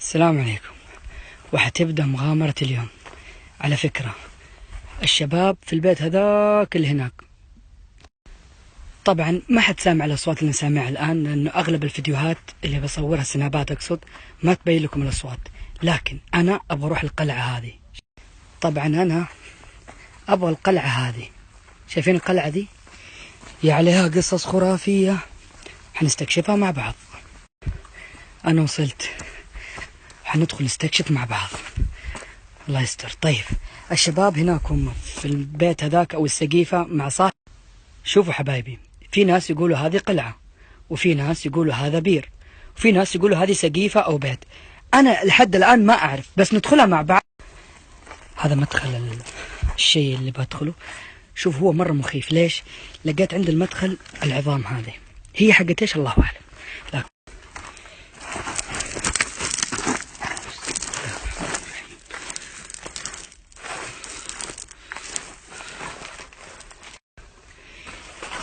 السلام عليكم. وحتبدأ مغامرة اليوم. على فكرة الشباب في البيت هذاك اللي هناك طبعا ما حد سامع الأصوات اللي نسمعها الآن، لأنه أغلب الفيديوهات اللي بصورها سنابات أقصد ما تبين لكم الأصوات، لكن أنا أبغى أروح القلعة هذه. طبعا أنا أبغى القلعة هذه، شايفين القلعة دي؟ هي عليها قصص خرافية حنستكشفها مع بعض. أنا وصلت، حندخل نستكشف مع بعض. الله يستر. طيب الشباب هناك هم في البيت هذاك أو السقيفة مع صاحب. شوفوا حبايبي، في ناس يقولوا هذه قلعة، وفي ناس يقولوا هذا بير، وفي ناس يقولوا هذه سقيفة أو بيت. أنا لحد الآن ما أعرف، بس ندخلها مع بعض. هذا مدخل الشيء اللي بدخله. شوف هو مرة مخيف. ليش؟ لقيت عند المدخل العظام هذه، هي حقت ايش الله أعلم. لكن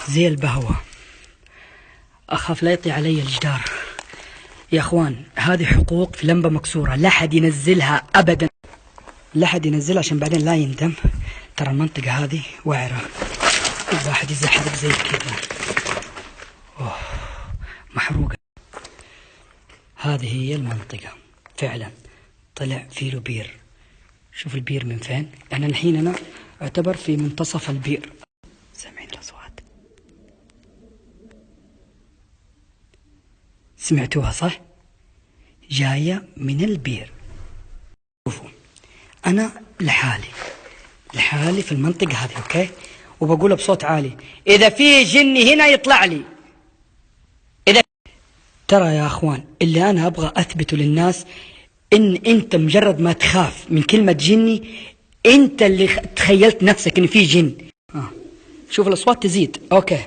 زي البهوة، أخاف لا يطي علي الجدار. يا أخوان هذه حقوق في لمبة مكسورة، لا حد ينزلها أبدا، لا حد ينزلها عشان بعدين لا يندم. ترى المنطقة هذه وعرة، الواحد يزحلق زي كذا. أوه محروقة. هذه هي المنطقة فعلا، طلع فيه بير. شوف البير من فين. أنا الحين أنا أعتبر في منتصف البير. سامعين الأصوات؟ سمعتوها صح؟ جاية من البير. شوفوا أنا لحالي في المنطقة هذه، أوكي؟ وبقولها بصوت عالي، إذا في جني هنا يطلع لي. ترى يا أخوان اللي أنا أبغى أثبته للناس إن أنت مجرد ما تخاف من كلمة جني أنت اللي تخيلت نفسك إن في جن. شوف الأصوات تزيد، أوكي؟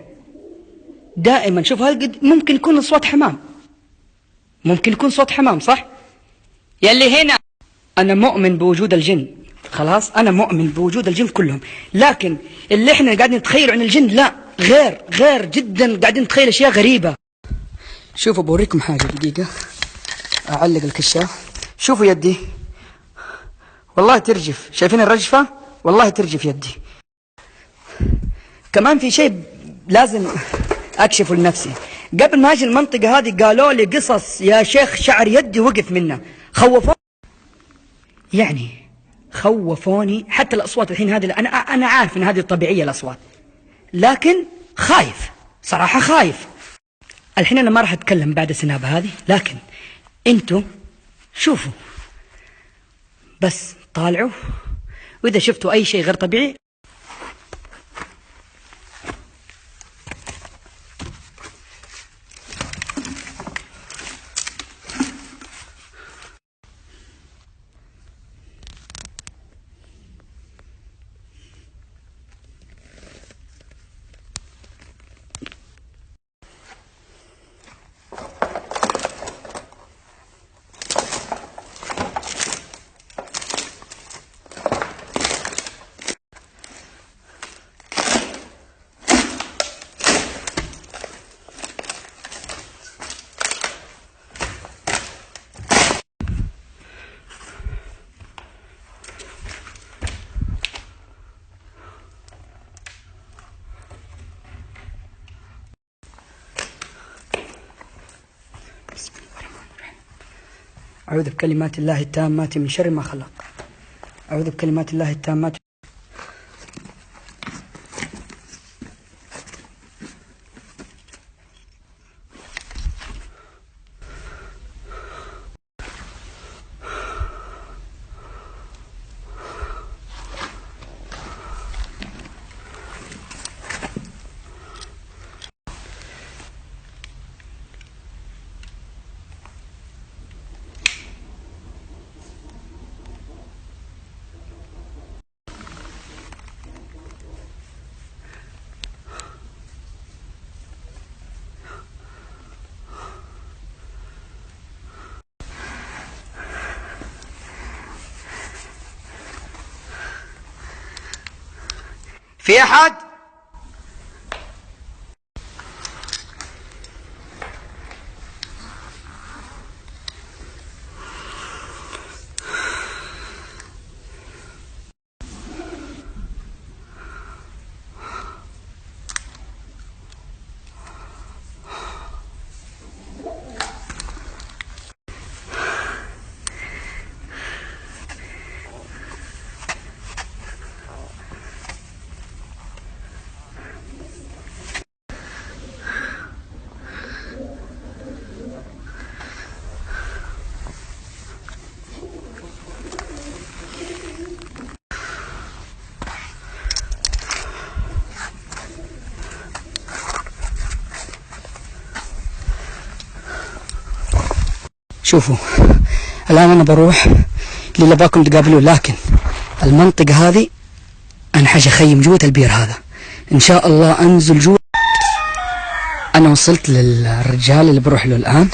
دائما شوف ممكن يكون الصوت حمام، ممكن يكون صوت حمام صح؟ يلي هنا أنا مؤمن بوجود الجن، خلاص أنا مؤمن بوجود الجن كلهم، لكن اللي إحنا قاعدين نتخيل عن الجن لا، غير جدا، قاعدين نتخيل أشياء غريبة. شوفوا بوريكم حاجة، دقيقة أعلق الكشاف. شوفوا يدي والله ترجف، شايفين الرجفة؟ والله ترجف يدي. كمان في شيء لازم أكشفه لنفسي. قبل ما أجي المنطقة هذه قالوا لي قصص يا شيخ، شعر يدي وقف منه، خوفوني حتى الأصوات الحين هذه. أنا عارف إن هذه طبيعية الأصوات، لكن خايف صراحة، خايف. الحين أنا ما راح أتكلم بعد السنابة هذه، لكن أنتوا شوفوا بس، طالعوا، وإذا شفتوا أي شيء غير طبيعي أعوذ بكلمات الله التامات من شر ما خلق. أعوذ بكلمات الله التامات. في أحد؟ شوفوا الآن أنا بروح اللي باكم تقابلوه، لكن المنطقة هذه أنا حاجة أخيم جوة البير هذا، إن شاء الله أنزل جوة. أنا وصلت للرجال اللي بروح له الآن،